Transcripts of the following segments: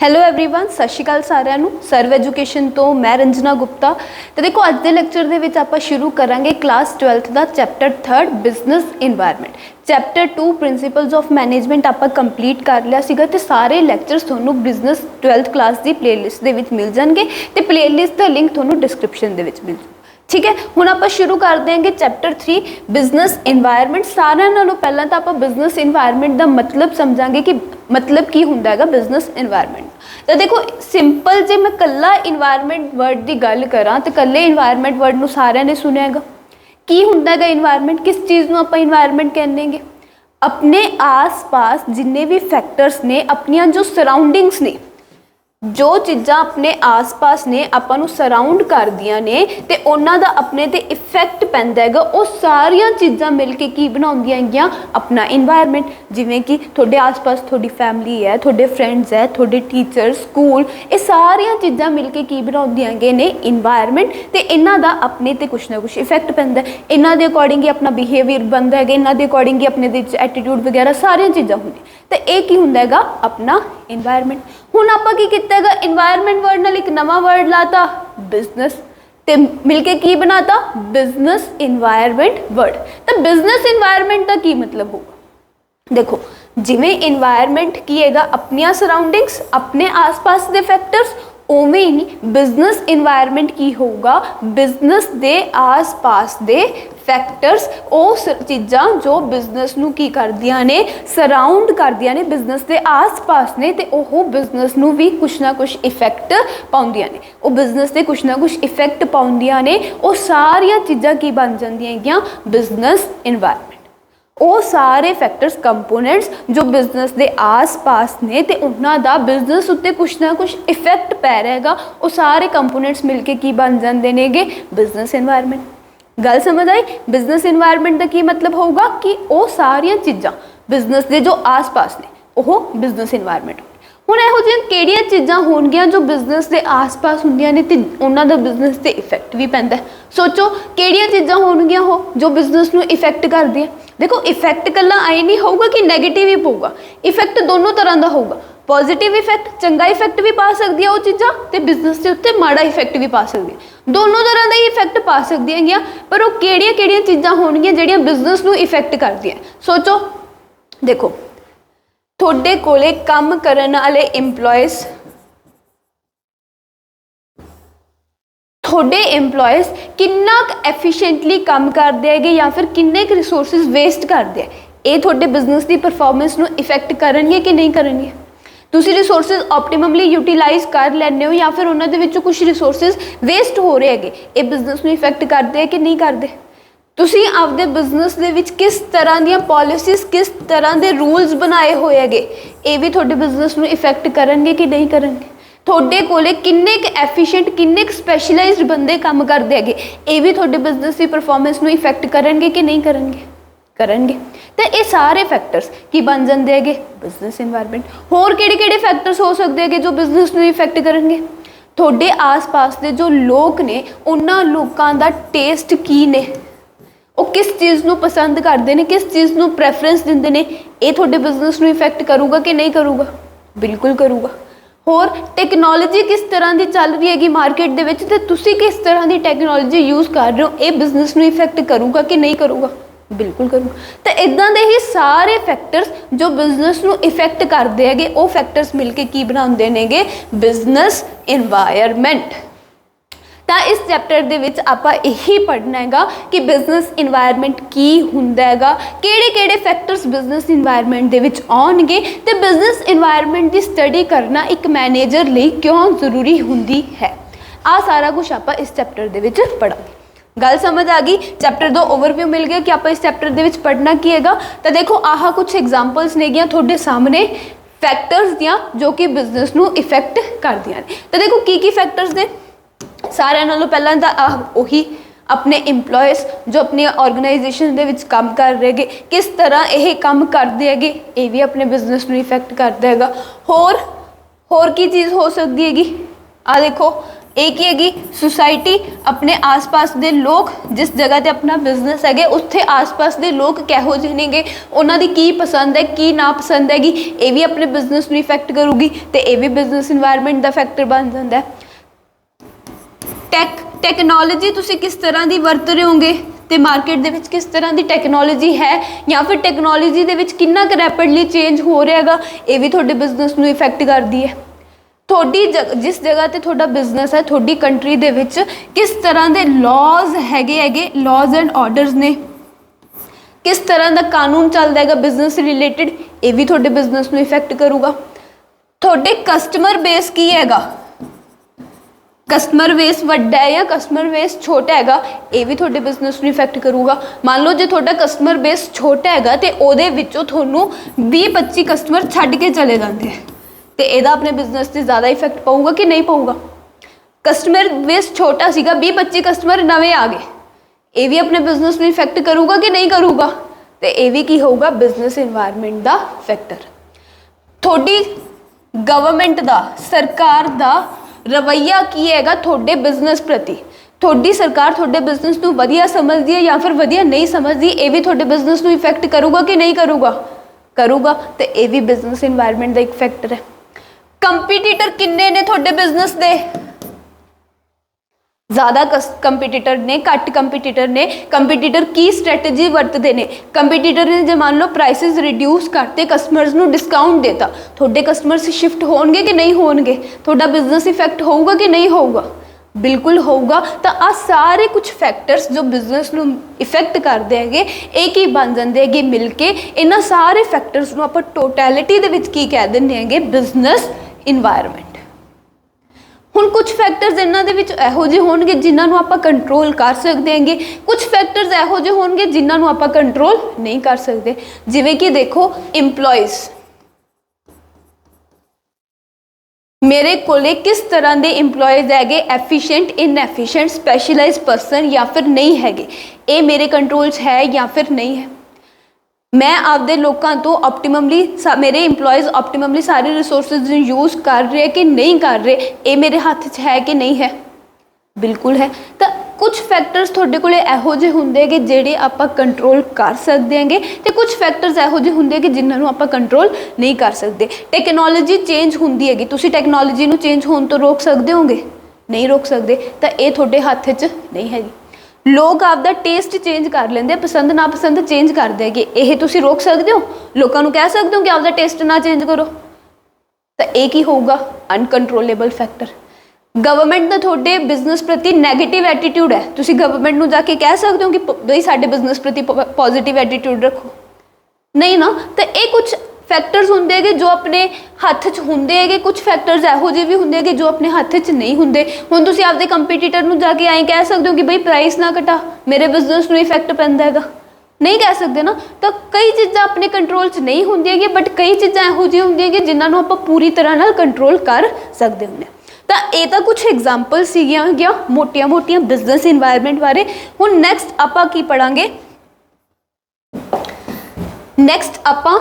Hello everyone सत श्री अकाल ਸਾਰਿਆਂ ਨੂੰ ਸਰਵ ਐਜੂਕੇਸ਼ਨ ਤੋਂ मैं रंजना गुप्ता। तो देखो ਅੱਜ ਦੇ ਲੈਕਚਰ ਦੇ ਵਿੱਚ ਆਪਾਂ ਸ਼ੁਰੂ ਕਰਾਂਗੇ क्लास 12th ਦਾ chapter 3 business environment. Chapter 2 principles of management ਆਪਾਂ ਕੰਪਲੀਟ ਕਰ ਲਿਆ ਸੀਗਾ ਤੇ ਸਾਰੇ ਲੈਕਚਰਸ ਤੁਹਾਨੂੰ ਬਿਜ਼ਨਸ 12th ਕਲਾਸ ਦੀ ਪਲੇਲਿਸਟ ਦੇ ਵਿੱਚ ਮਿਲ ਜਾਣਗੇ ਤੇ ਪਲੇਲਿਸਟ ਦਾ ਲਿੰਕ ਤੁਹਾਨੂੰ ਡਿਸਕ੍ਰਿਪਸ਼ਨ ਦੇ ਵਿੱਚ ਮਿਲ ਜਾਊਗਾ। ठीक है, हुण आपां शुरू कर देंगे चैप्टर 3 बिजनेस इन्वायरमेंट। सारिਆਂ ਨਾਲੋਂ ਪਹਿਲਾਂ ਤਾਂ ਆਪਾਂ बिजनेस इन्वायरमेंट ਦਾ मतलब समझांगे कि मतलब की हुंदा हैगा बिजनेस इन्वायरमेंट। तो देखो सिंपल जे मैं कल्ला इन्वायरमेंट वर्ड की गल करा तो कल्ले इन्वायरमेंट वर्ड नूं सारिਆਂ ने सुनिया हैगा। की हुंदा हैगा इन्वायरमेंट, किस चीज़ नूं आपां इन्वायरमेंट कहने गे? अपने आस पास जिन्ने भी फैक्टर्स ने, अपनियां जो सराउंडिंग्स ने, जो चीज़ां अपने आस पास ने आपां नूं सराउंड करदियां ने ते उन्हां दा अपने ते इफैक्ट पैंदा हैगा, वो सारियां चीज़ां मिल के की बनाउंदियां हैगियां अपना इन्वायरमेंट। जिवें कि तुहाडे आस पास तुहाडी फैमिली है, तुहाडे फ्रेंड्स है, तुहाडे टीचर, स्कूल, ये सारियां चीज़ां मिल के की बनाउंदियां हैगे ने इन्वायरमेंट ते इन्हां दा अपने ते कुछ ना कुछ इफैक्ट पैंदा है। इन्हां दे अकॉर्डिंग ही अपना बिहेवियर बनदा हैगा, इन्हां दे अकॉर्डिंग ही अपने दे एटीट्यूड वगैरह सारियां चीज़ां हुंदियां ते ये की हुंदा हैगा अपना इन्वायरमेंट। हुण आपां की कीता हैगा इन्वायरमेंट वर्ड नाल एक नवां वर्ड लाता बिजनेस ते मिलके की बनाता बिजनेस इन्वायरमेंट वर्ड। तो बिजनेस इन्वायरमेंट का की मतलब होगा? देखो जिवें इन्वायरमेंट की हैगा अपनियां सराउंडिंग्स, अपने आस पास दे फैक्टर्स, उवें ही बिजनेस इन्वायरमेंट की होगा बिजनेस दे आस पास दे फैक्टर्स, वो चीज़ां जो बिजनेस नूं की करदियां ने, सराउंड करदियां ने, बिजनेस दे आस पास ने ते ओह बिजनेस नूं भी कुछ ना कुछ इफैक्ट पाउंदियां ने। वो बिजनेस दे कुछ ना कुछ इफैक्ट पाउंदियां ने, वो सारियां चीज़ां की बन जांदियां हैगियां बिजनेस इन्वायरमेंट। वो सारे फैक्टर्स कंपोनेंट्स जो बिजनेस के आस पास ने ते उन्हां दा बिजनेस उत्ते कुछ ना कुछ इफैक्ट पै रहेगा, वो सारे कंपोनेंट्स मिलके की बन जाते हैं बिजनेस इन्वायरमेंट। गल समझ आई? बिजनेस इन्वायरमेंट का की मतलब होगा कि वो सारियां चीज़ां बिजनेस के जो आस पास ने वो बिजनेस इन्वायरमेंट। हुण इहो जिहियां किहड़ियां चीज़ां होणगीਆਂ जो बिजनेस के आस पास हुंदियां ने ते उन्हां दा बिजनेस ते इफैक्ट भी पैंदा है। सोचो किहड़ियां चीज़ां होणगीਆਂ हो जो बिजनेस नूं इफैक्ट करदियां। देखो इफैक्ट कल्ला आई नहीं होगा कि नैगेटिव ही पऊगा, इफैक्ट दोनों तरह का होगा। पॉजिटिव इफैक्ट, चंगा इफैक्ट भी पा सकदी है वो चीज़ां ते बिजनेस के उत्ते माड़ा इफैक्ट भी पा सकदी है। दोनों तरह का ही इफैक्ट पा सकदियां हैगियां, पर वो किहड़ियां चीज़ां होणगीਆਂ जिहड़ियां बिजनेस नूं इफैक्ट करदियां। सोचो देखो तुहाडे कोले काम करन वाले इंप्लॉयज़, थोड़े इंप्लॉयज़ किन्ना एफिशिएंटली काम करते हैं या फिर किन्ने रिसोर्सिस वेस्ट करते हैं, ये थोड़े बिजनेस की परफॉर्मेंस नूं इफैक्ट करनगे कि नहीं करनगे? तुसी रिसोर्सिस ऑप्टिममली यूटिलाइज कर लैंदे हो या फिर उन्हां दे विचों कुछ रिसोर्सिस वेस्ट हो रहे हैं, ये बिजनेस नूं इफैक्ट करते हैं कि नहीं करते? तुसी आपदे बिजनेस दे विच किस तरह दी पॉलिसीज, किस तरह के रूल्स बनाए हुए हैगे, ये भी थोड़े बिजनेस नूं इफैक्ट करनगे कि नहीं करनगे? थोड़े कोले किन्ने एफिशिएंट, किन्ने स्पैशलाइज्ड बंदे काम करते हैं, ये भी थोड़े बिजनेस की परफॉर्मेंस नूं इफैक्ट करनगे कि नहीं करनगे? करनगे। तो ये सारे फैक्टर्स की बन जाते हैं बिजनेस इन्वायरमेंट। होर किहड़े फैक्टर्स हो सकते हैं जो बिजनेस नूं इफैक्ट करनगे? थोड़े आस पास के जो लोग ने उन्हां लोकां दा टेस्ट की ने, वो किस चीज़ नूं पसंद करते हैं, किस चीज़ नूं प्रैफरेंस दिंदे ने, ये थोड़े बिजनेस नूं इफैक्ट करूगा कि नहीं करूगा? बिल्कुल करूगा। होर टेक्नोलॉजी किस तरह की चल रही हैगी मार्केट दे विच ते तुसी किस तरह की टेक्नोलॉजी यूज़ कर रहे हो, ये बिजनेस नूं इफैक्ट करूगा कि नहीं करूगा? बिल्कुल करूगा। तो इदां दे ही सारे फैक्टर्स जो बिजनेस नूं इफैक्ट करते हैं, वो फैक्टर्स मिलके की बनाउंदे नेगे बिजनेस इन्वायरमेंट। तो इस चैप्टर दे विच आपां यही पढ़ना हैगा कि बिजनेस इन्वायरमेंट की हुंदा हैगा, किहड़े फैक्टर्स बिजनेस इन्वायरमेंट दे विच आउणगे ते बिजनेस इन्वायरमेंट की स्टडी करना एक मैनेजर लई क्यों जरूरी हुंदी है। आ सारा कुछ आपां इस चैप्टर दे विच पढ़ांगे। गल समझ आ गई? चैप्टर दा ओवरव्यू मिल गया कि आपां इस चैप्टर दे विच पढ़ना की हैगा। तो देखो आह कुछ एग्जाम्पल्स नेगियां तुहाडे सामने फैक्टर्स दियां जो कि बिजनेस नूं इफैक्ट करदियां ने। तो देखो की फैक्टर्स ने? सारिਆਂ नालों पहला तो उही अपने इंप्लॉयज़ जो अपनी ऑर्गेनाइजेशन दे विच काम कर रहे हैं, किस तरह ये काम करते हैं, ये भी अपने बिजनेस में इफैक्ट करता है। होर की चीज़ हो सकती हैगी? आ देखो एक ही हैगी सोसाइटी, अपने आस पास दे लोग, जिस जगह ते अपना बिजनेस है उत्थे आस पास दे लोग किहो जिहे नेगे, उन्हां दी की पसंद है की ना पसंद हैगी, ये भी अपने बिजनेस नूं इफेक्ट करूगी तो ये भी बिजनेस इन्वायरमेंट का फैक्टर बन जाता है। टैक्नोलॉजी तुसीं किस तरह की वरत रहे होंगे तो मार्केट दे विच किस तरह की टैक्नोलॉजी है, या फिर टैक्नोलॉजी दे विच कितना क रैपिडली चेंज हो रहा हैगा, ये भी तुहाडे बिजनेस नूं इफेक्ट करती है। थोड़ी जिस जगह ते थोड़ा बिजनेस है, थोड़ी कंट्री दे विच किस तरह के लॉज हैगे लॉज एंड ऑर्डर्स ने, किस तरह का कानून चलता है बिजनेस रिलेटेड, ये भी थोड़े बिजनेस नूं इफेक्ट करूगा। थोड़े कस्टमर बेस की हैगा, कस्टमर बेस वड्डा है या कस्टमर बेस छोटा हैगा, ये भी थोड़े बिजनेस नूं इफेक्ट करूगा। मान लो जो थोड़ा कस्टमर बेस छोटा हैगा तो उहदे विचों तुहानूं 20-25 कस्टमर छड्ड के चले जाते हैं तो यदा अपने बिजनेस से ज़्यादा इफेक्ट पाऊगा कि नहीं पाऊगा। कस्टमर बेस छोटा सीगा, 20-25 कस्टमर नवे आ गए, ये भी अपने बिजनेस में इफेक्ट करूगा कि नहीं करूगा, तो ये भी की होगा बिजनेस इन्वायरमेंट का फैक्टर। थोड़ी गवर्नमेंट का सरकार का रवैया की हैगा थोड़े बिजनेस प्रति, थोड़ी सरकार थोड़े बिजनेस नूं वधिया समझदी है या फिर वधिया नहीं समझदी, ये भी थोड़े बिजनेस नूं इफेक्ट करूगा कि नहीं करूगा, करूगा, तो ये भी बिजनेस इन्वायरमेंट का एक फैक्टर है। कंपीटीटर किन्ने ने थोड़े बिजनेस दे, ज़्यादा कंपीटीटर ने घट कंपीटीटर ने, कंपीटीटर की स्ट्रैटेजी वरतते हैं। कंपीटीटर ने जो मान लो प्राइसिस रिड्यूस करते, कस्टमर्स नूं डिस्काउंट देता, थोड़े कस्टमर्स शिफ्ट होणगे कि नहीं होणगे, थोड़ा बिजनेस इफेक्ट होगा कि नहीं होगा, बिल्कुल होगा। तो आ सारे कुछ फैक्टर्स जो बिजनेस नूं इफेक्ट करते हैं एक ही बन जाते हैं मिल के, इन्हां सारे फैक्टर्स नूं आपां टोटैलिटी दे विच की कह दिंदे हैगे बिजनेस इन्वायरमेंट। हुण कुछ फैक्टर्स इन्हां दे विच इहो जिहे होणगे जिन्हां नूं आपां कंट्रोल कर सकदे हैगे, कुछ फैक्टर्स इहो जिहे होणगे जिन्हां नूं आपां कंट्रोल नहीं कर सकते। जिवें कि देखो एम्पलॉयज़, मेरे कोले किस तरह के इंपलॉयज़ हैगे, एफिशिएंट इनएफिशिएंट स्पैशलाइज पर्सन या फिर नहीं हैगे, ये मेरे कंट्रोल है या फिर नहीं है। मैं आपदे लोगों तो ऑप्टिममली मेरे इंपलॉयज़ ऑप्टिममली सारे रिसोर्सिज यूज़ कर रहे कि नहीं कर रहे, ये मेरे हाथ च है कि नहीं है, बिल्कुल है। तो कुछ फैक्टर्स थोड़े कोले इहो जिहे हुंदे कि जिहड़े आपां कंट्रोल कर सकदे हैगे, ते कुछ फैक्टर्स इहो जिहे हुंदे कि जिन्हां नूं आपां कंट्रोल नहीं कर सकते। टैक्नोलॉजी चेंज हुंदी हैगी, तुसीं टैक्नोलॉजी नूं चेंज होण तो रोक सकदे होगे, नहीं रोक सकते, तो ये थोड़े हत्थ च नहीं हैगी। लोग आपदा टेस्ट चेंज कर लेंदे, पसंद ना पसंद चेंज करदे हैगे, ये तुसीं रोक सकदे हो, लोकां नूं कह सकदे हो कि आपदा टेस्ट ना चेंज करो, तो ये की होगा अनकंट्रोलेबल फैक्टर। गवर्नमेंट का थोड़े बिजनेस प्रति नैगेटिव एटीट्यूड है, तुसीं गवर्नमेंट नूं जाके कह सकते हो कि बई साडे बिजनेस प्रति पॉजिटिव एटीट्यूड रखो, नहीं ना। तो ये कुछ फैक्टर्स होंदे हैगे जो अपने हत्थ च होंदे हैगे, कुछ फैक्टर्स इहो जिहे भी होंदे हैगे जो अपने हत्थ च नहीं होंदे। हुण तुसीं आपदे कंपीटीटर नूं जाके ऐं कह सकते हो कि बई प्राइस ना घटा, मेरे बिजनेस नूं इफेक्ट पैंदा हैगा, नहीं कह सकते ना। तो कई चीज़ां अपने कंट्रोल च नहीं होंदियां हैगियां, बट कई चीज़ां इहो जिहियां होंदियां हैगियां जिन्हां नूं आपां पूरी तरह नाल कंट्रोल कर सकते हुंदे। तो ये तो कुछ एग्जाम्पल सीगियां मोटिया मोटिया बिजनेस इन्वायरमेंट बारे। हुण नैक्सट आपां की पढ़ांगे, नैक्सट आपां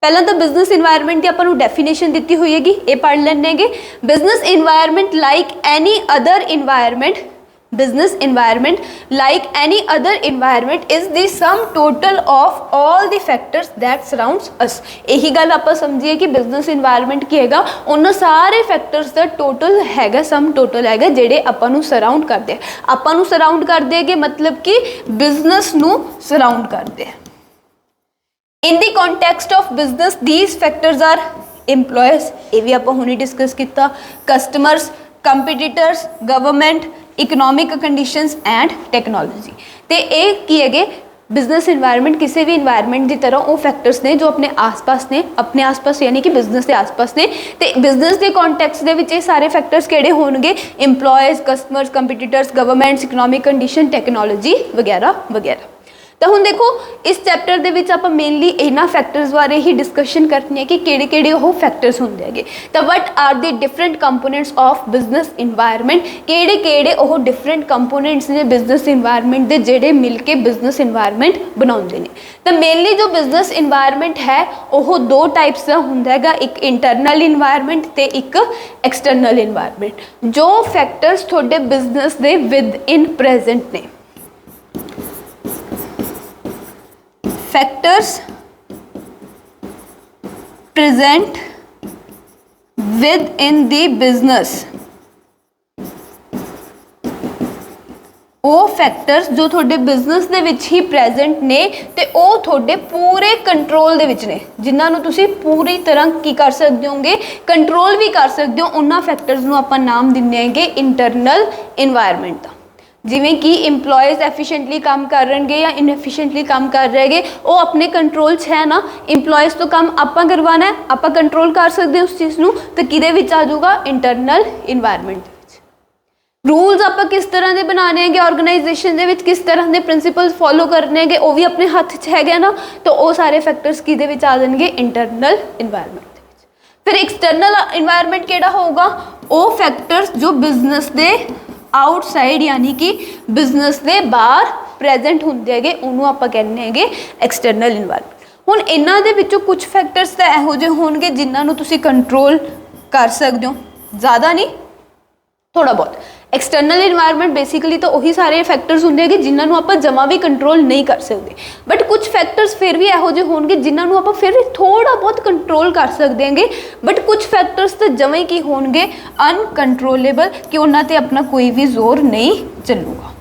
पहला तो बिजनेस इन्वायरमेंट की आपां नूं डेफिनेशन दी हुई हैगी, ये पढ़ लैंगे। Business environment like any other environment, business environment like any other environment is the sum total of all the factors that surrounds us। यही गल आप समझिए कि business environment की हैगा उन्होंने सारे factors का total हैगा, sum total हैगा जेडे आपां नूं surround करते हैं, आपां नूं surround करते हैं कि मतलब कि business नूं surround करते हैं। In the context of business these factors are employees, ये भी आपां हुणे डिस्कस किया, customers, competitors, government, economic conditions and technology. तो ये की है बिजनेस इन्वायरमेंट किसी भी इन्वायरमेंट की तरह वो फैक्टर्स ने जो अपने आसपास ने, अपने आसपास यानी कि बिजनेस के आसपास ने। तो बिजनेस के कॉन्टैक्स के विच सारे फैक्टर्स किहड़े होणगे, employees, customers, competitors, governments, economic condition, technology वगैरह वगैरह। ਤਾਂ ਹੁਣ ਦੇਖੋ ਇਸ ਚੈਪਟਰ ਦੇ ਵਿੱਚ ਆਪਾਂ ਮੇਨਲੀ ਇਹਨਾਂ ਫੈਕਟਰਸ ਬਾਰੇ ਹੀ ਡਿਸਕਸ਼ਨ ਕਰਨੀ ਹੈ ਕਿ ਕਿਹੜੇ ਕਿਹੜੇ ਉਹ ਫੈਕਟਰਸ ਹੁੰਦੇ ਹੈਗੇ। ਤਾਂ what are the different components of business environment, ਕਿਹੜੇ ਕਿਹੜੇ ਉਹ ਡਿਫਰੈਂਟ ਕੰਪੋਨੈਂਟਸ ਨੇ ਬਿਜ਼ਨਸ ਇਨਵਾਇਰਨਮੈਂਟ ਦੇ ਜਿਹੜੇ ਮਿਲ ਕੇ ਬਿਜ਼ਨਸ ਇਨਵਾਇਰਨਮੈਂਟ ਬਣਾਉਂਦੇ ਨੇ। ਤਾਂ ਮੇਨਲੀ ਜੋ ਬਿਜ਼ਨਸ ਇਨਵਾਇਰਨਮੈਂਟ ਹੈ ਉਹ ਦੋ ਟਾਈਪਸ ਦਾ ਹੁੰਦਾ ਹੈਗਾ, ਇੱਕ ਇੰਟਰਨਲ ਇਨਵਾਇਰਨਮੈਂਟ ਤੇ ਇੱਕ ਐਕਸਟਰਨਲ ਇਨਵਾਇਰਨਮੈਂਟ। ਜੋ ਫੈਕਟਰਸ ਤੁਹਾਡੇ ਬਿਜ਼ਨਸ ਦੇ ਵਿਦ ਇਨ ਪ੍ਰੈਜ਼ੈਂਟ ਨੇ, factors present within the business, ਉਹ ਫੈਕਟਰਸ ਜੋ ਤੁਹਾਡੇ ਬਿਜ਼ਨਸ ਦੇ ਵਿੱਚ ਹੀ ਪ੍ਰੈਜ਼ੈਂਟ ਨੇ ਤੇ ਉਹ ਤੁਹਾਡੇ ਪੂਰੇ ਕੰਟਰੋਲ ਦੇ ਵਿੱਚ ਨੇ, ਜਿਨ੍ਹਾਂ ਨੂੰ ਤੁਸੀਂ ਪੂਰੀ ਤਰ੍ਹਾਂ ਕੀ ਕਰ ਸਕਦੇ ਹੋਗੇ, ਕੰਟਰੋਲ ਵੀ ਕਰ ਸਕਦੇ ਹੋ। ਉਹਨਾਂ ਫੈਕਟਰਸ ਨੂੰ ਆਪਾਂ ਨਾਮ ਦਿੰਦੇ ਹੈਗੇ ਇੰਟਰਨਲ ਇਨਵਾਇਰਨਮੈਂਟ ਦਾ। ਜਿਵੇਂ ਕਿ ਇੰਪਲੋਇਜ਼ ਐਫੀਸ਼ੀਐਂਟਲੀ ਕੰਮ ਕਰ ਰਹੇਗੇ ਜਾਂ ਇਨਐਫੀਸ਼ੀਐਂਟਲੀ ਕੰਮ ਕਰ ਰਹੇਗੇ, ਉਹ ਆਪਣੇ ਕੰਟਰੋਲ 'ਚ ਹੈ ਨਾ। ਇੰਪਲੋਇਜ਼ ਤੋਂ ਕੰਮ ਆਪਾਂ ਕਰਵਾਉਣਾ ਹੈ, ਆਪਾਂ ਕੰਟਰੋਲ ਕਰ ਸਕਦੇ ਹਾਂ ਉਸ ਚੀਜ਼ ਨੂੰ, ਤਾਂ ਕਿਹਦੇ ਵਿੱਚ ਆ ਜਾਊਗਾ, ਇੰਟਰਨਲ ਇਨਵਾਇਰਨਮੈਂਟ ਦੇ ਵਿੱਚ। रूल्स आप किस तरह के बनाने हैं ऑर्गेनाइजेशन के किस तरह के प्रिंसिपल्स फॉलो करने हैं वो भी अपने हाथ च है ना। तो वो सारे फैक्टर्स कि आ जाएंगे इंटरनल इन्वायरमेंट। फिर एक्सटर्नल इन्वायरमेंट केड़ा होगा, वो फैक्टर्स जो बिजनेस के आउटसाइड यानी कि बिजनेस के बाहर प्रेजेंट होंगे है, उन्होंने आप कहने हैं एक्सटर्नल इन्वायरमेंट। हुण इन्हां दे विचों कुछ फैक्टर्स तो इहो जिहे होणगे जिन्हां नूं तुसीं कंट्रोल कर सकते हो, ज़्यादा नहीं थोड़ा बहुत। एक्सटर्नल इन्वायरमेंट बेसिकली तो वही सारे फैक्टर्स होंगे जिन्होंने आप जमा भी कंट्रोल नहीं कर सकते, बट कुछ फैक्टर्स फिर भी इहो जिहे होणगे जिन्होंने आप फिर थोड़ा बहुत कंट्रोल कर सकते हैं। बट कुछ फैक्टर्स तो जमा ही की होणगे अनकंट्रोलेबल कि उन्हां ते अपना कोई भी जोर नहीं चलूगा।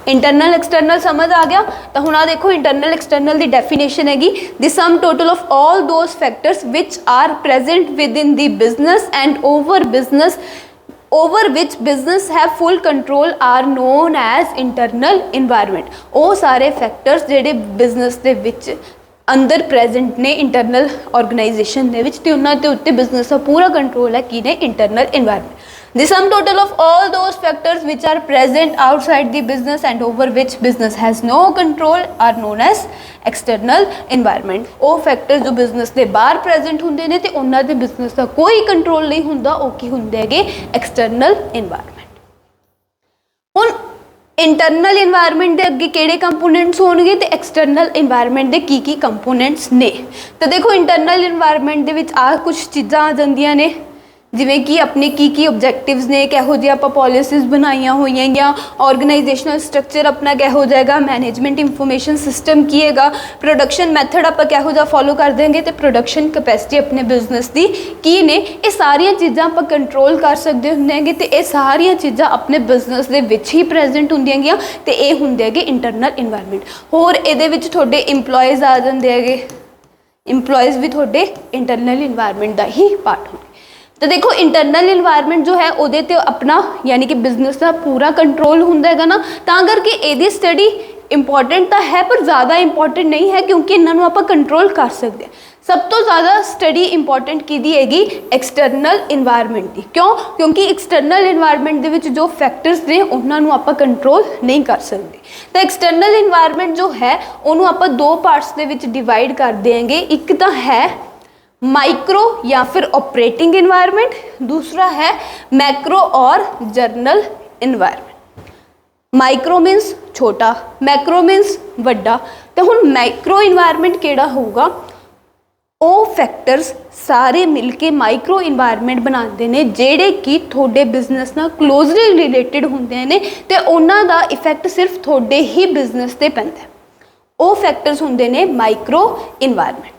इंटरनल एक्सटर्नल समझ आ गया। तो हुण आ देखो इंटरनल एक्सटर्नल की डेफिनेशन हैगी the sum total of all those factors which are present within the business and over which business have full control are known as internal environment. वो सारे फैक्टर्स जिहड़े बिजनेस दे विच अंदर present ने internal organisation दे विच ते उन्हां दे उत्ते business का पूरा कंट्रोल है कि ने internal environment. The sum total of all those factors which are present outside the business and over which business has no control are known as external environment। वो factor जो बिजनेस के बाहर present होंगे ने ते उन्हां दे बिजनेस का कोई कंट्रोल नहीं होंदा, वो की होंदे हैगे एक्सटर्नल इन्वायरमेंट। हुण इंटरनल इन्वायरमेंट के अगे किहड़े कंपोनेंट्स होणगे ते एक्सटर्नल इन्वायरमेंट के की कंपोनेंट्स ने। तो देखो इंटरनल इन्वायरमेंट दे विच आ कुछ चीज़ां आ जांदियां ने, जिमें कि अपने की ऑब्जेक्टिव्स ने, किहो जी आप पॉलिसीज़ बनाइया हुई हैं, ऑर्गेनाइजेशनल स्ट्रक्चर अपना किहो जाएगा, मैनेजमेंट इंफॉर्मेशन सिस्टम की है, प्रोडक्शन मैथड आप किहो जा फॉलो कर देंगे, तो प्रोडक्शन कैपेसिटी अपने बिजनेस की ने, ये सारिया चीज़ां आप कंट्रोल कर सकते होंगे। तो ये सारिया चीज़ां अपने बिजनेस के विच ही प्रेजेंट होंदियां, तो ये होंदे हैगे इंटरनल इन्वायरमेंट। होर इहदे विच तुहाडे इंप्लॉयज़ आ जांदे हैगे, इंप्लॉयज़ भी तुहाडे इंटरनल इन्वायरमेंट का ही पार्ट होंगे। तो देखो इंटरनल इन्वायरमेंट जो है वो अपना यानी कि बिजनेस का पूरा कंट्रोल होंदा है ना, तां करके इहदी स्टडी इंपॉर्टेंट तो है पर ज़्यादा इंपॉर्टेंट नहीं है, क्योंकि इन्होंने आप कंट्रोल कर सकते हैं। सब तो ज़्यादा स्टडी इंपॉर्टेंट की हैगी एक्सटर्नल इन्वायरमेंट की। क्यों? क्योंकि एक्सटर्नल इन्वायरमेंट दे विच जो फैक्टर्स ने उन्होंने आप कंट्रोल नहीं कर सकते। तो एक्सटर्नल इन्वायरमेंट जो है उन्होंने आप दो पार्ट्स दे विच डिवाइड कर देंगे, एक तो है माइक्रो या फिर ऑपरेटिंग इन्वायरमेंट, दूसरा है मैक्रो और जर्नल इन्वायरमेंट। माइक्रो मीन्स छोटा, मैक्रो मीन्स वड्डा। तो हुण माइक्रो इन्वायरमेंट केड़ा होगा, वो फैक्टर्स सारे मिलके माइक्रो इन्वायरमेंट बनाते हैं जेड़े कि थोड़े बिजनेस नाल क्लोजली रिलेटिड होंदे हैं, तो उन्हां दा इफेक्ट सिर्फ थोड़े ही बिजनेस ते पैंदा है। वो फैक्टर्स होंदे ने माइक्रो इन्वायरमेंट।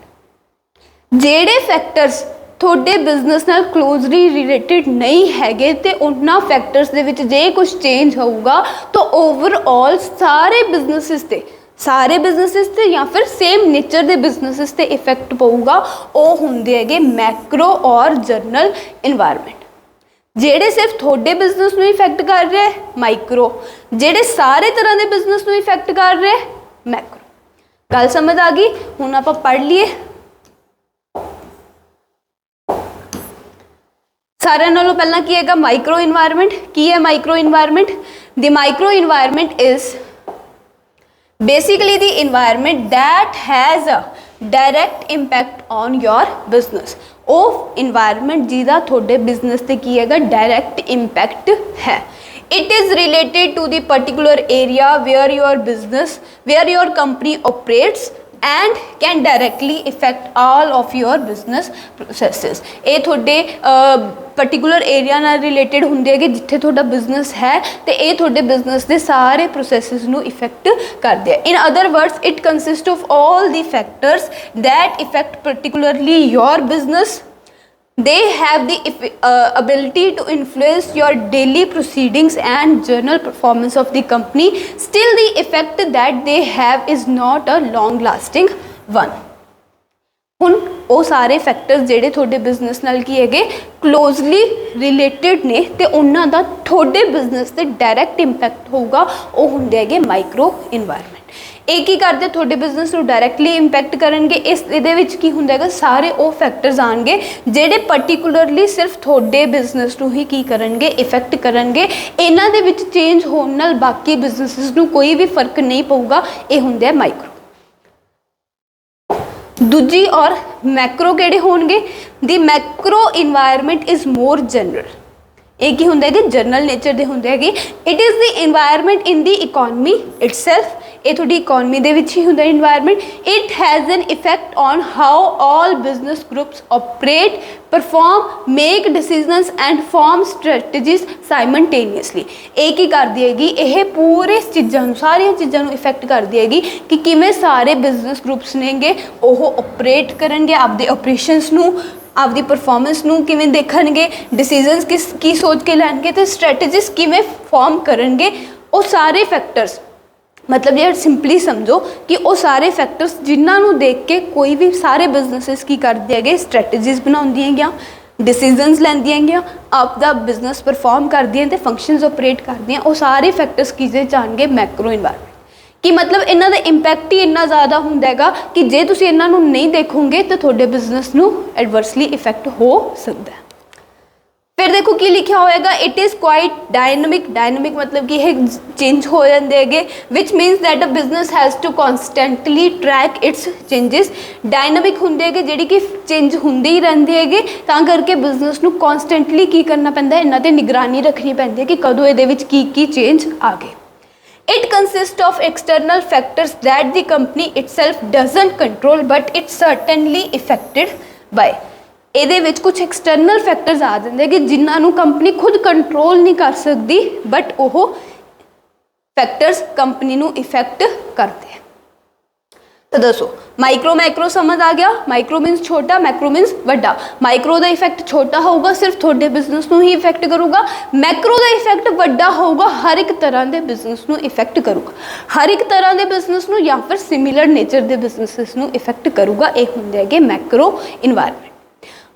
जेड़े फैक्टर्स थोड़े बिजनेस नाल क्लोजली रिलेटिड नहीं हैगे ते उन्हां फैक्टर्स दे विच जे कुछ चेंज होगा तो ओवरऑल सारे बिजनेसिस ते या फिर सेम नेचर के बिजनेसिस ते इफेक्ट पऊगा। वो हुंदे हैगे मैक्रो और जर्नल इन्वायरमेंट। जेड़े सिर्फ थोड़े बिजनेस नूं इफेक्ट कर रहे माइक्रो, जेड़े सारे तरह के बिजनेस नूं इफेक्ट कर रहे मैक्रो। गल समझ आ गई? हुण आपां पढ़ लीए। सारे नालों पहला की है माइक्रो इन्वायरमेंट। की है micro environment? The micro environment is basically the environment that has a direct impact on your business, ਉਹ environment ਜਿਹਦਾ ਤੁਹਾਡੇ business ਤੇ ਕੀ ਹੈਗਾ direct impact है। it is related to the particular area where your business, where your company operates and can directly affect all of your business processes। ਇਹ ਤੁਹਾਡੇ particular area ਨਾਲ related ਹੁੰਦੇ ਹੈਗੇ ਜਿੱਥੇ ਤੁਹਾਡਾ business ਹੈ ਤੇ ਇਹ ਤੁਹਾਡੇ business ਦੇ ਸਾਰੇ processes ਨੂੰ affect ਕਰਦੇ ਆ। in other words it consists of all the factors that affect particularly your business। they have the ability to influence your daily proceedings and general performance of the company, still the effect that they have is not a long lasting one। ਹੁਣ ਉਹ ਸਾਰੇ factors ਜਿਹੜੇ ਤੁਹਾਡੇ business ਨਾਲ ਕੀ ਹੈਗੇ closely related ਨੇ ਤੇ ਉਹਨਾਂ ਦਾ ਤੁਹਾਡੇ ਬਿਜ਼ਨਸ ਤੇ ਡਾਇਰੈਕਟ ਇੰਪੈਕਟ ਹੋਊਗਾ, ਉਹ ਹੁੰਦੇ ਹੈਗੇ ਮਾਈਕਰੋ ਇਨਵਾਇਰਨਮੈਂਟ। ਇਹ ਕੀ ਕਰਦੇ ਤੁਹਾਡੇ ਬਿਜ਼ਨਸ ਨੂੰ ਡਾਇਰੈਕਟਲੀ ਇੰਪੈਕਟ ਕਰਨਗੇ। ਇਹਦੇ ਵਿੱਚ ਕੀ ਹੁੰਦਾ ਹੈਗਾ ਸਾਰੇ ਉਹ ਫੈਕਟਰਸ ਆਣਗੇ ਜਿਹੜੇ ਪਾਰਟਿਕੂਲਰਲੀ ਸਿਰਫ ਤੁਹਾਡੇ ਬਿਜ਼ਨਸ ਨੂੰ ਹੀ ਕੀ ਕਰਨਗੇ ਇਫੈਕਟ ਕਰਨਗੇ। ਇਹਨਾਂ ਦੇ ਵਿੱਚ ਚੇਂਜ ਹੋਣ ਨਾਲ ਬਾਕੀ ਬਿਜ਼ਨਸਿਸ ਨੂੰ ਕੋਈ ਵੀ ਫਰਕ ਨਹੀਂ ਪਊਗਾ। ਇਹ ਹੁੰਦੇ ਆ ਮਾਈਕਰੋ। ਦੂਜੀ ਔਰ ਮੈਕਰੋ ਕਿਹੜੇ ਹੋਣਗੇ? ਦੀ Macro environment is more general. ਇਹ ਕੀ ਹੁੰਦਾ ਹੈ ਕਿ ਜਨਰਲ ਨੇਚਰ ਦੇ ਹੁੰਦੇ ਹੈਗੇ। It is the environment in the economy itself. ਇਹ ਤੁਹਾਡੀ ਇਕੋਨਮੀ ਦੇ ਵਿੱਚ ਹੀ ਹੁੰਦਾ environment. It has an effect on how all business groups operate, perform, make decisions and form strategies simultaneously. ਇਹ ਕੀ ਕਰਦੀ ਹੈਗੀ? ਇਹ ਪੂਰੇ ਚੀਜ਼ਾਂ ਨੂੰ, ਸਾਰੀਆਂ ਚੀਜ਼ਾਂ ਨੂੰ ਇਫੈਕਟ ਕਰਦੀ ਹੈਗੀ ਕਿ ਕਿਵੇਂ ਸਾਰੇ ਬਿਜ਼ਨਸ ਗਰੁੱਪਸ ਨੇਗੇ ਉਹ ਆਪਰੇਟ ਕਰਨਗੇ, ਆਪਦੇ ਆਪਰੇਸ਼ਨਸ ਨੂੰ, ਆਪਦੀ ਪਰਫਾਰਮੈਂਸ ਨੂੰ ਕਿਵੇਂ ਦੇਖਣਗੇ, ਡਿਸੀਜ਼ਨਸ ਕੀ ਸੋਚ ਕੇ ਲੈਣਗੇ ਤੇ ਸਟ੍ਰੈਟਜੀਸ ਕਿਵੇਂ ਫਾਰਮ ਕਰਨਗੇ। ਉਹ ਸਾਰੇ ਫੈਕਟਰਸ मतलब ये सिंपली समझो कि वो सारे फैक्टर्स जिन्होंने देख के कोई भी सारे बिजनेसिस की करते हैं स्ट्रैटेजीज बनाउंदियां, डिसीजनस लैंदियां, आपदा बिजनेस परफॉर्म करदियां ते फंक्शनस ऑपरेट करदियां। वो सारे फैक्टर्स किसे जाणगे मैक्रो इन्वायरनमेंट कि मतलब इन्हां दा इंपैक्ट ही इन्ना ज़्यादा हुंदा हैगा कि जे तुसीं इन्हां नूं नहीं देखोगे तो तुहाडे बिजनेस नूं एडवर्सली इफैक्ट हो सकदा है। फिर देखो की लिखा होएगा it is quite dynamic. Dynamic मतलब कि यह चेंज हो जाते हैं which means that a business has to constantly track its changes. Dynamic होंगे है जिहड़ी कि चेंज होंदे ही रहंदे हैगे तां करके बिजनेस नूं कॉन्सटेंटली की करना पैंदा है, इन्हां ते निगरानी रखनी पैंदी है कि कदों इहदे विच की चेंज आ गए। It consists of external factors that the company itself doesn't control but it's certainly affected by। ਇਹਦੇ ਵਿੱਚ ਕੁਝ ਐਕਸਟਰਨਲ ਫੈਕਟਰਸ ਆ ਜਾਂਦੇ ਕਿ ਜਿਨ੍ਹਾਂ ਨੂੰ ਕੰਪਨੀ ਖੁਦ ਕੰਟਰੋਲ ਨਹੀਂ ਕਰ ਸਕਦੀ ਬਟ ਉਹ ਫੈਕਟਰਸ ਕੰਪਨੀ ਨੂੰ ਇਫੈਕਟ ਕਰਦੇ ਆ। ਤਾਂ ਦੱਸੋ ਮਾਈਕਰੋ ਮੈਕਰੋ ਸਮਝ ਆ ਗਿਆ? ਮਾਈਕਰੋ ਮੀਨਸ ਛੋਟਾ, ਮੈਕਰੋ ਮੀਨਸ ਵੱਡਾ। ਮਾਈਕਰੋ ਦਾ ਇਫੈਕਟ ਛੋਟਾ ਹੋਊਗਾ, ਸਿਰਫ ਤੁਹਾਡੇ ਬਿਜ਼ਨਸ ਨੂੰ ਹੀ ਇਫੈਕਟ ਕਰੂਗਾ। ਮੈਕਰੋ ਦਾ ਇਫੈਕਟ ਵੱਡਾ ਹੋਊਗਾ, ਹਰ ਇੱਕ ਤਰ੍ਹਾਂ ਦੇ ਬਿਜ਼ਨਸ ਨੂੰ ਇਫੈਕਟ ਕਰੂਗਾ, ਹਰ ਇੱਕ ਤਰ੍ਹਾਂ ਦੇ ਬਿਜ਼ਨਸ ਨੂੰ ਜਾਂ ਫਿਰ ਸਿਮਿਲਰ ਨੇਚਰ ਦੇ ਬਿਜ਼ਨਸਿਸ ਨੂੰ ਇਫੈਕਟ ਕਰੂਗਾ। ਇਹ ਹੁੰਦੇ ਹੈਗੇ ਮੈਕਰੋ ਇਨਵਾਇਰਨਮੈਂਟ।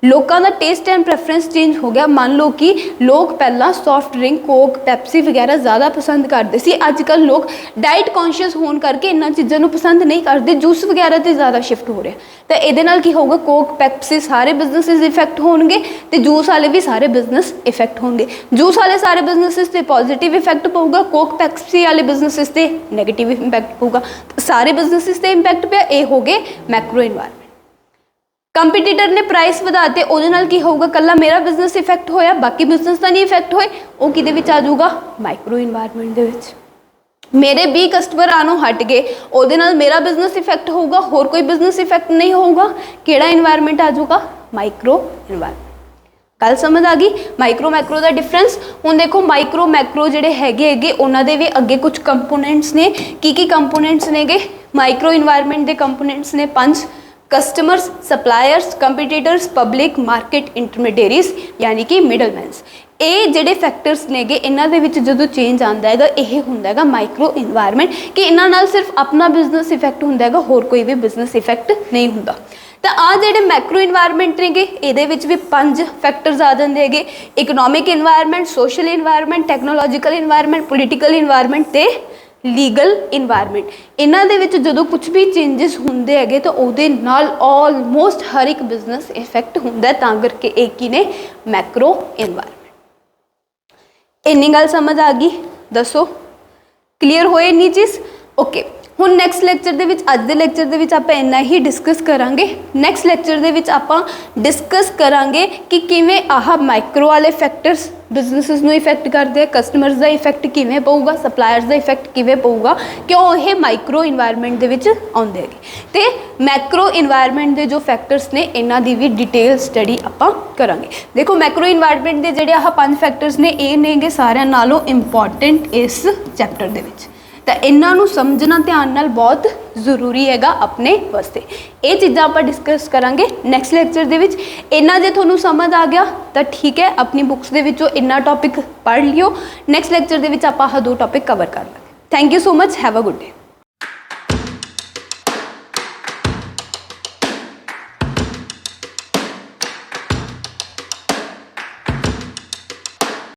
ਲੋਕਾਂ ਦਾ ਟੇਸਟ ਐਂਡ ਪ੍ਰੈਫਰੈਂਸ ਚੇਂਜ ਹੋ ਗਿਆ। ਮੰਨ ਲਓ ਕਿ ਲੋਕ ਪਹਿਲਾਂ ਸੌਫਟ ਡਰਿੰਕ, ਕੋਕ, ਪੈਪਸੀ ਵਗੈਰਾ ਜ਼ਿਆਦਾ ਪਸੰਦ ਕਰਦੇ ਸੀ। ਅੱਜ ਕੱਲ੍ਹ ਲੋਕ ਡਾਈਟ ਕੌਨਸ਼ੀਅਸ ਹੋਣ ਕਰਕੇ ਇਹਨਾਂ ਚੀਜ਼ਾਂ ਨੂੰ ਪਸੰਦ ਨਹੀਂ ਕਰਦੇ, ਜੂਸ ਵਗੈਰਾ 'ਤੇ ਜ਼ਿਆਦਾ ਸ਼ਿਫਟ ਹੋ ਰਿਹਾ। ਤਾਂ ਇਹਦੇ ਨਾਲ ਕੀ ਹੋਊਗਾ? ਕੋਕ, ਪੈਪਸੀ ਸਾਰੇ ਬਿਜ਼ਨਸਿਸ ਇਫੈਕਟ ਹੋਣਗੇ ਤੇ ਜੂਸ ਵਾਲੇ ਵੀ ਸਾਰੇ ਬਿਜ਼ਨਸ ਇਫੈਕਟ ਹੋਣਗੇ। ਜੂਸ ਵਾਲੇ ਸਾਰੇ ਬਿਜ਼ਨਸਿਸ 'ਤੇ ਪੋਜ਼ੀਟਿਵ ਇਫੈਕਟ ਪਊਗਾ, ਕੋਕ, ਪੈਪਸੀ ਵਾਲੇ ਬਿਜ਼ਨਸਿਸ 'ਤੇ ਨੈਗੇਟਿਵ ਇੰਪੈਕਟ ਪਊਗਾ। ਸਾਰੇ ਬਿਜ਼ਨਸਿਸ 'ਤੇ ਇੰਪੈਕਟ ਪਿਆ। ਇਹ ਹੋ ਗਏ ਮੈਕਰੋ ਇਨਵਾਇਰਨਮੈਂਟ। ਕੰਪੀਟੀਟਰ ਨੇ ਪ੍ਰਾਈਸ ਵਧਾਤੇ, ਉਹਦੇ ਨਾਲ ਕੀ ਹੋਊਗਾ? ਕੱਲਾ ਮੇਰਾ ਬਿਜ਼ਨਸ ਇਫੈਕਟ ਹੋਇਆ, ਬਾਕੀ ਬਿਜ਼ਨਸ ਤਾਂ ਨਹੀਂ ਇਫੈਕਟ ਹੋਏ। ਉਹ ਕਿਹਦੇ ਵਿੱਚ ਆ ਜਾਊਗਾ? ਮਾਈਕਰੋ ਇਨਵਾਇਰਨਮੈਂਟ ਦੇ ਵਿੱਚ। ਮੇਰੇ 20 ਕਸਟਮਰ ਆਣੋਂ ਹਟ ਗਏ, ਉਹਦੇ ਨਾਲ ਮੇਰਾ ਬਿਜ਼ਨਸ ਇਫੈਕਟ ਹੋਊਗਾ, ਹੋਰ ਕੋਈ ਬਿਜ਼ਨਸ ਇਫੈਕਟ ਨਹੀਂ ਹੋਊਗਾ। ਕਿਹੜਾ ਇਨਵਾਇਰਨਮੈਂਟ ਆ ਜਾਊਗਾ? Micro environment. ਗੱਲ ਸਮਝ ਆ ਗਈ ਮਾਈਕਰੋ ਮੈਕਰੋ ਦਾ ਡਿਫਰੈਂਸ? ਹੁਣ ਦੇਖੋ ਮਾਈਕਰੋ ਮੈਕਰੋ ਜਿਹੜੇ ਹੈਗੇ ਉਹਨਾਂ ਦੇ ਵੀ ਅੱਗੇ ਕੁਝ ਕੰਪੋਨੈਂਟਸ ਨੇ। ਕੀ ਕੰਪੋਨੈਂਟਸ ਨੇਗੇ ਮਾਈਕਰੋ ਇਨਵਾਇਰਨਮੈਂਟ ਦੇ? ਕੰਪੋਨੈਂਟਸ ਨੇ 5। कस्टमर्स, सप्लायर्स, कंपीटीटर्स, पब्लिक, मार्केट, इंटरमीडिएरीज यानी कि मिडलमैनस। ਇਹ ਜਿਹੜੇ ਫੈਕਟਰਸ ਨੇਗੇ ਇਹਨਾਂ ਦੇ ਵਿੱਚ ਜਦੋਂ ਚੇਂਜ ਆਉਂਦਾ ਹੈਗਾ ਇਹ ਹੁੰਦਾ ਹੈਗਾ ਮਾਈਕਰੋ ਇਨਵਾਇਰਨਮੈਂਟ ਕਿ ਇਹਨਾਂ ਨਾਲ ਸਿਰਫ ਆਪਣਾ ਬਿਜ਼ਨਸ ਇਫੈਕਟ ਹੁੰਦਾ ਹੈਗਾ, ਹੋਰ ਕੋਈ ਵੀ ਬਿਜ਼ਨਸ ਇਫੈਕਟ ਨਹੀਂ ਹੁੰਦਾ। ਤਾਂ ਆ ਜਿਹੜੇ ਮੈਕਰੋ ਇਨਵਾਇਰਨਮੈਂਟ ਨੇਗੇ ਇਹਦੇ ਵਿੱਚ ਵੀ 5 ਫੈਕਟਰਸ ਆ ਜਾਂਦੇ ਹੈਗੇ। Economic environment, social environment, technological environment, political environment ਤੇ ਲੀਗਲ ਇਨਵਾਇਰਨਮੈਂਟ। ਇਹਨਾਂ ਦੇ ਵਿੱਚ ਜਦੋਂ ਕੁਝ ਵੀ ਚੇਂਜਸ ਹੁੰਦੇ ਹੈਗੇ ਤਾਂ ਉਹਦੇ ਨਾਲ ਆਲਮੋਸਟ ਹਰ ਇੱਕ ਬਿਜ਼ਨਸ ਇਫੈਕਟ ਹੁੰਦਾ, ਤਾਂ ਕਰਕੇ ਇਹ ਕੀ ਨੇ? Macro environment. ਇੰਨੀ ਗੱਲ ਸਮਝ ਆ ਗਈ? ਦੱਸੋ ਕਲੀਅਰ ਹੋਏ ਇੰਨੀ ਚੀਜ਼? ਓਕੇ। ਹੁਣ ਨੈਕਸਟ ਲੈਕਚਰ ਦੇ ਵਿੱਚ ਅੱਜ ਦੇ ਲੈਕਚਰ ਦੇ ਵਿੱਚ ਆਪਾਂ ਇੰਨਾ ਹੀ ਡਿਸਕਸ ਕਰਾਂਗੇ। ਨੈਕਸਟ ਲੈਕਚਰ ਦੇ ਵਿੱਚ ਆਪਾਂ ਡਿਸਕਸ ਕਰਾਂਗੇ ਕਿ ਕਿਵੇਂ ਆਹ ਮਾਈਕਰੋ ਵਾਲੇ ਫੈਕਟਰਸ ਬਿਜ਼ਨੈਸਿਸ ਨੂੰ ਇਫੈਕਟ ਕਰਦੇ ਆ, ਕਸਟਮਰਸ ਦਾ ਇਫੈਕਟ ਕਿਵੇਂ ਪਊਗਾ, ਸਪਲਾਇਰਸ ਦਾ ਇਫੈਕਟ ਕਿਵੇਂ ਪਊਗਾ, ਕਿਉਂ ਇਹ ਮਾਈਕਰੋ ਇਨਵਾਇਰਨਮੈਂਟ ਦੇ ਵਿੱਚ ਆਉਂਦੇ ਹੈਗੇ, ਤੇ ਮੈਕਰੋ ਇਨਵਾਇਰਨਮੈਂਟ ਦੇ ਜੋ ਫੈਕਟਰਸ ਨੇ ਇਹਨਾਂ ਦੀ ਵੀ ਡਿਟੇਲ ਸਟੱਡੀ ਆਪਾਂ ਕਰਾਂਗੇ। ਦੇਖੋ ਮੈਕਰੋ ਇਨਵਾਇਰਨਮੈਂਟ ਦੇ ਜਿਹੜੇ ਆਹ 5 ਫੈਕਟਰਸ ਨੇ ਇਹ ਨੇਗੇ ਸਾਰਿਆਂ ਨਾਲੋਂ ਇੰਪੋਰਟੈਂਟ ਇਸ ਚੈਪਟਰ ਦੇ ਵਿੱਚ, ਤਾਂ ਇਹਨਾਂ ਨੂੰ ਸਮਝਣਾ ਧਿਆਨ ਨਾਲ ਬਹੁਤ ਜ਼ਰੂਰੀ ਹੈਗਾ ਆਪਣੇ ਵਾਸਤੇ। ਇਹ ਚੀਜ਼ਾਂ ਆਪਾਂ ਡਿਸਕਸ ਕਰਾਂਗੇ ਨੈਕਸਟ ਲੈਕਚਰ ਦੇ ਵਿੱਚ। ਇਹਨਾਂ ਜੇ ਤੁਹਾਨੂੰ ਸਮਝ ਆ ਗਿਆ ਤਾਂ ਠੀਕ ਹੈ, ਆਪਣੀ ਬੁੱਕਸ ਦੇ ਵਿੱਚੋਂ ਇੰਨਾ ਟੌਪਿਕ ਪੜ੍ਹ ਲਿਓ। ਨੈਕਸਟ ਲੈਕਚਰ ਦੇ ਵਿੱਚ ਆਪਾਂ ਆਹ 2 ਟੌਪਿਕ ਕਵਰ ਕਰ ਲਾਂਗੇ। Thank you so much, have a good day.